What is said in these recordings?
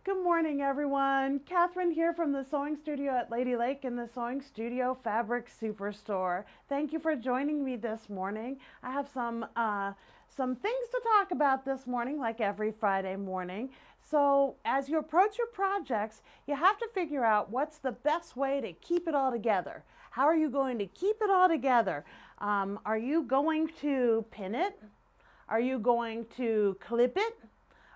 Good morning, everyone. Catherine here from the Sewing Studio at Lady Lake in the Sewing Studio Fabric Superstore. Thank you for joining me this morning. I have some things to talk about this morning, like every Friday morning. So as you approach your projects, you have to figure out what's the best way to keep it all together. How are you going to keep it all together? Are you going to pin it? Are you going to clip it?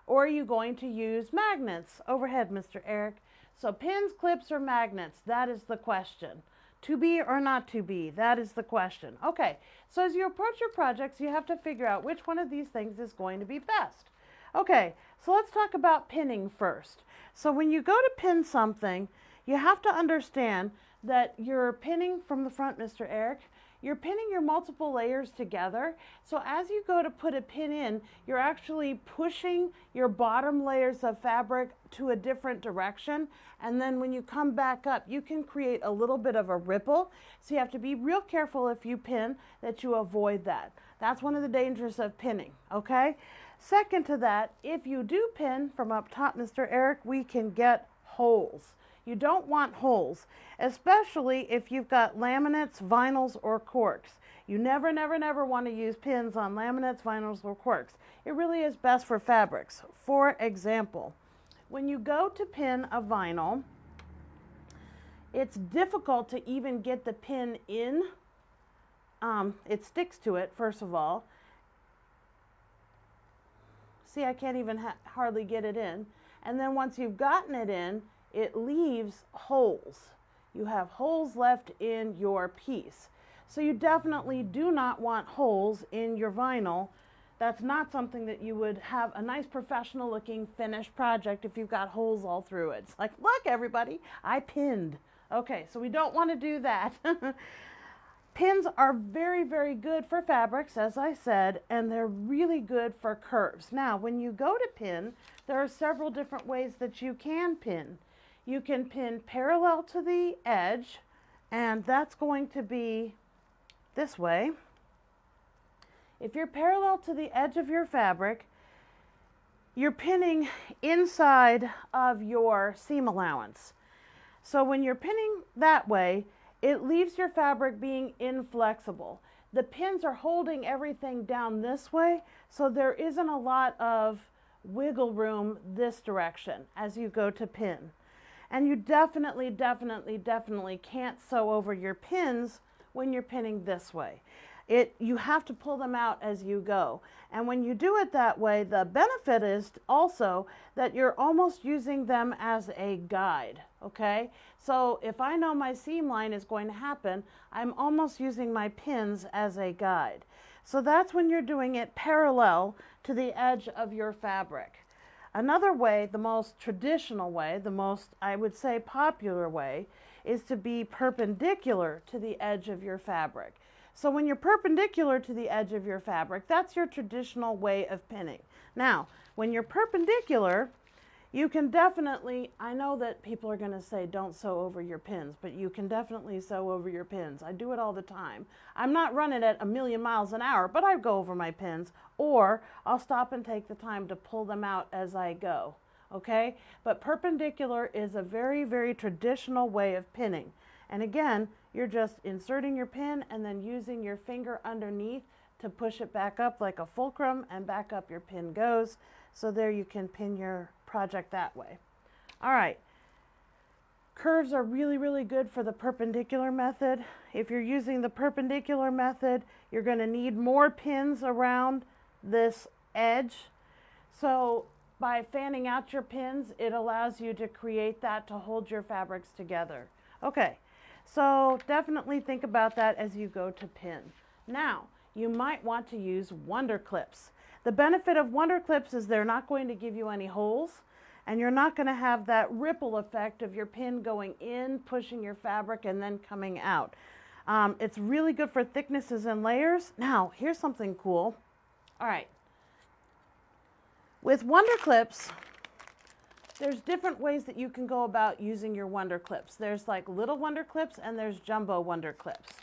Or are you going to use magnets? Overhead, Mr. Eric. So pins, clips, or magnets? That is the question. To be or not to be? That is the question. Okay, so as you approach your projects, you have to figure out which one of these things is going to be best. Okay, so let's talk about pinning first. So when you go to pin something, you have to understand that you're pinning from the front, Mr. Eric. You're pinning your multiple layers together. So as you go to put a pin in, you're actually pushing your bottom layers of fabric to a different direction. And then when you come back up, you can create a little bit of a ripple. So you have to be real careful if you pin that you avoid that. That's one of the dangers of pinning, okay? Second to that, if you do pin from up top, Mr. Eric, we can get holes. You don't want holes, especially if you've got laminates, vinyls, or corks. You never want to use pins on laminates, vinyls, or corks. It really is best for fabrics. For example, when you go to pin a vinyl, it's difficult to even get the pin in. It sticks to it, first of all. See, I can't even hardly get it in. And then once you've gotten it in, it leaves holes. You have holes left in your piece. So you definitely do not want holes in your vinyl. That's not something that you would have a nice professional looking finished project if you've got holes all through it. It's like, look everybody, I pinned. Okay, so we don't want to do that. Pins are very good for fabrics, as I said, and they're really good for curves. Now, when you go to pin, there are several different ways that you can pin. You can pin parallel to the edge, and that's going to be this way. If you're parallel to the edge of your fabric, you're pinning inside of your seam allowance. So when you're pinning that way, it leaves your fabric being inflexible. The pins are holding everything down this way, so there isn't a lot of wiggle room this direction as you go to pin. And you definitely can't sew over your pins when you're pinning this way. You have to pull them out as you go. And when you do it that way, the benefit is also that you're almost using them as a guide, okay? So if I know my seam line is going to happen, I'm almost using my pins as a guide. So that's when you're doing it parallel to the edge of your fabric. Another way, the most traditional way, the most, I would say, popular way, is to be perpendicular to the edge of your fabric. So when you're perpendicular to the edge of your fabric, that's your traditional way of pinning. Now, when you're perpendicular, you can definitely, I know that people are going to say don't sew over your pins, but you can definitely sew over your pins. I do it all the time. I'm not running at 1,000,000 miles an hour, but I go over my pins, or I'll stop and take the time to pull them out as I go, okay? But perpendicular is a very traditional way of pinning. And again, you're just inserting your pin and then using your finger underneath to push it back up like a fulcrum, and back up your pin goes. So there you can pin your project that way. All right, curves are really good for the perpendicular method. If you're using the perpendicular method, you're going to need more pins around this edge. So by fanning out your pins, it allows you to create that to hold your fabrics together. Okay, so definitely think about that as you go to pin. Now, you might want to use wonder clips. The benefit of wonder clips is they're not going to give you any holes, and you're not going to have that ripple effect of your pin going in, pushing your fabric, and then coming out. It's really good for thicknesses and layers. Now, here's something cool. All right. With wonder clips, there's different ways that you can go about using your wonder clips. There's like little wonder clips and there's jumbo wonder clips.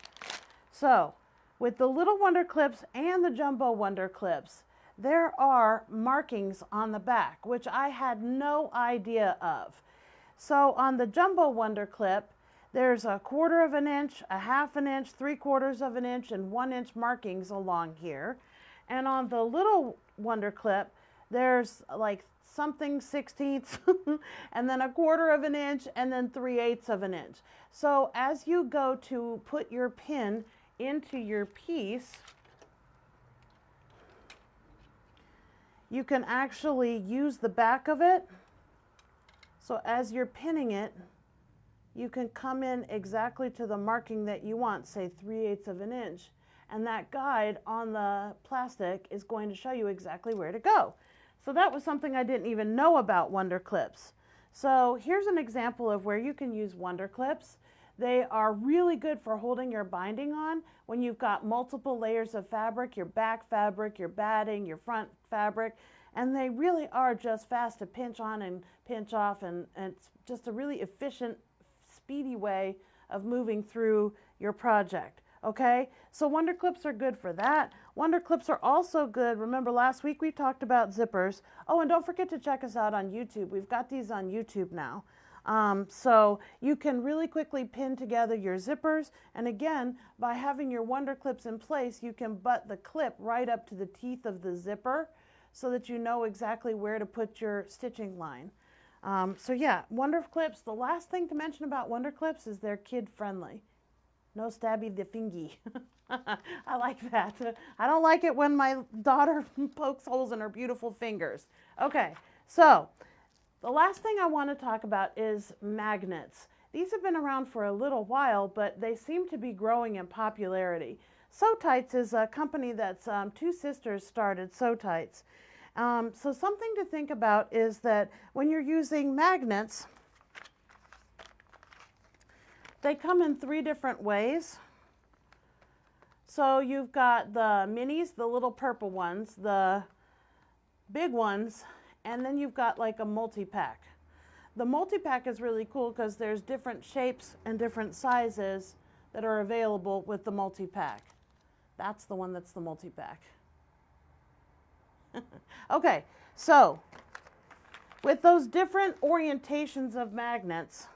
So, with the little wonder clips and the jumbo wonder clips, there are markings on the back, which I had no idea of. So on the jumbo Wonder Clip, there's 1/4 of an inch, 1/2 inch, 3/4 of an inch, and 1 inch markings along here. And on the little Wonder Clip, there's like something 1/16 and then 1/4 of an inch and then 3/8 of an inch. So as you go to put your pin into your piece, you can actually use the back of it. So as you're pinning it, you can come in exactly to the marking that you want, say 3/8 of an inch. And that guide on the plastic is going to show you exactly where to go. So that was something I didn't even know about Wonder Clips. So here's an example of where you can use Wonder Clips. They are really good for holding your binding on when you've got multiple layers of fabric, your back fabric, your batting, your front fabric, and they really are just fast to pinch on and pinch off, and it's just a really efficient, speedy way of moving through your project. Okay, so Wonder Clips are good for that. Wonder Clips are also good. Remember last week we talked about zippers. Oh, and don't forget to check us out on YouTube. We've got these on YouTube now. So you can really quickly pin together your zippers. And again, by having your Wonder Clips in place, you can butt the clip right up to the teeth of the zipper so that you know exactly where to put your stitching line. So yeah, Wonder Clips, the last thing to mention about Wonder Clips is they're kid friendly. No stabby the fingy. I like that. I don't like it when my daughter pokes holes in her beautiful fingers. Okay, so the last thing I want to talk about is magnets. These have been around for a little while, but they seem to be growing in popularity. Sew Tights is a company that's two sisters started Sew Tights. So something to think about is that when you're using magnets, they come in 3 different ways. So you've got the minis, the little purple ones, the big ones, and then you've got like a multi-pack. The multi-pack is really cool because there's different shapes and different sizes that are available with the multi-pack. That's the one that's the multi-pack. Okay, so with those different orientations of magnets,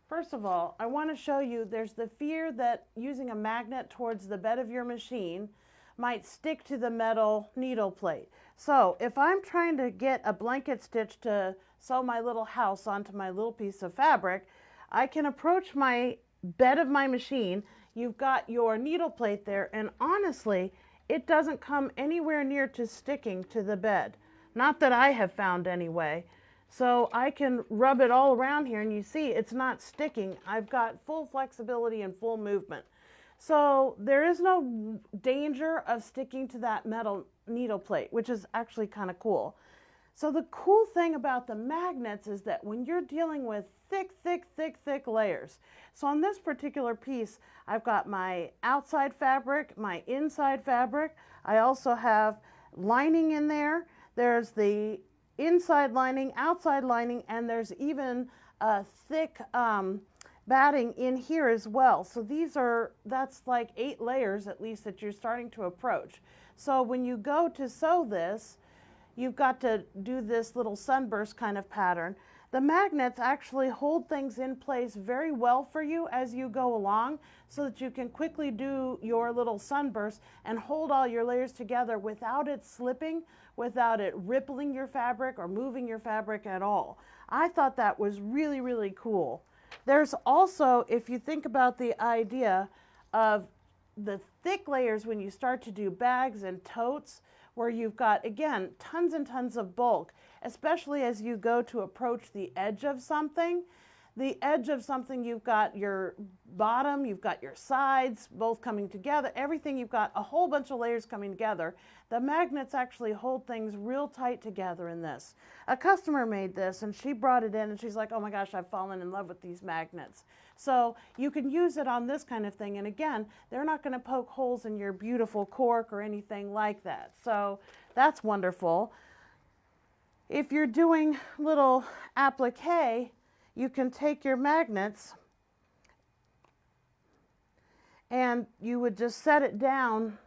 first of all, I want to show you there's the fear that using a magnet towards the bed of your machine might stick to the metal needle plate. So if I'm trying to get a blanket stitch to sew my little house onto my little piece of fabric, I can approach my bed of my machine. You've got your needle plate there, and honestly, it doesn't come anywhere near to sticking to the bed. Not that I have found anyway. So I can rub it all around here and you see it's not sticking. I've got full flexibility and full movement. So there is no danger of sticking to that metal needle plate, which is actually kind of cool. So the cool thing about the magnets is that when you're dealing with thick layers. So on this particular piece, I've got my outside fabric, my inside fabric. I also have lining in there. There's the inside lining, outside lining, and there's even a thick batting in here as well. So that's like 8 layers at least that you're starting to approach. So when you go to sew this, you've got to do this little sunburst kind of pattern. The magnets actually hold things in place very well for you as you go along so that you can quickly do your little sunburst and hold all your layers together without it slipping, without it rippling your fabric or moving your fabric at all. I thought that was really, really cool. There's also, if you think about the idea of the thick layers when you start to do bags and totes, where you've got, again, tons and tons of bulk, especially as you go to approach the edge of something. The edge of something, you've got your bottom, you've got your sides, both coming together, everything, you've got a whole bunch of layers coming together. The magnets actually hold things real tight together in this. A customer made this and she brought it in and she's like, oh my gosh, I've fallen in love with these magnets. So you can use it on this kind of thing. And again, they're not going to poke holes in your beautiful cork or anything like that. So that's wonderful. If you're doing little applique, you can take your magnets and you would just set it down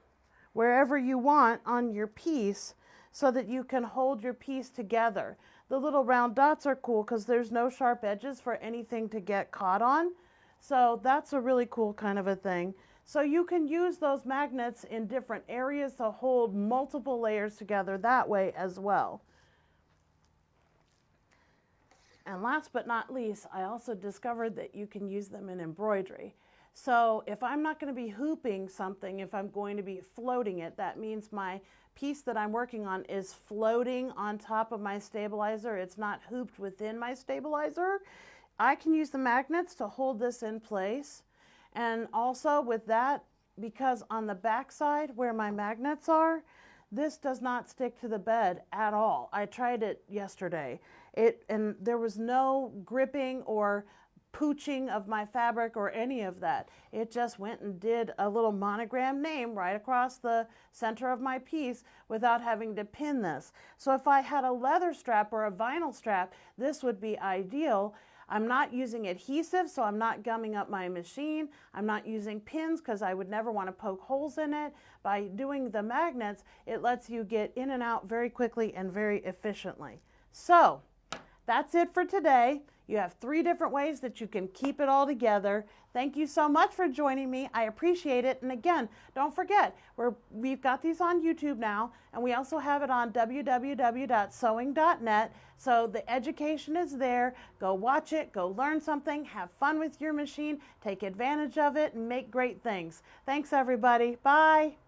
wherever you want on your piece so that you can hold your piece together. The little round dots are cool because there's no sharp edges for anything to get caught on. So that's a really cool kind of a thing. So you can use those magnets in different areas to hold multiple layers together that way as well. And last but not least, I also discovered that you can use them in embroidery. So if I'm not going to be hooping something, if I'm going to be floating it, that means my piece that I'm working on is floating on top of my stabilizer. It's not hooped within my stabilizer. I can use the magnets to hold this in place. And also with that, because on the back side where my magnets are, this does not stick to the bed at all. I tried it yesterday. And there was no gripping or pooching of my fabric or any of that. It just went and did a little monogram name right across the center of my piece without having to pin this. So if I had a leather strap or a vinyl strap, this would be ideal. I'm not using adhesive, so I'm not gumming up my machine. I'm not using pins because I would never want to poke holes in it. By doing the magnets, it lets you get in and out very quickly and very efficiently. So that's it for today. You have 3 different ways that you can keep it all together. Thank you so much for joining me. I appreciate it. And again, don't forget, we've got these on YouTube now, and we also have it on www.sewing.net. So the education is there. Go watch it, go learn something, have fun with your machine, take advantage of it, and make great things. Thanks, everybody. Bye.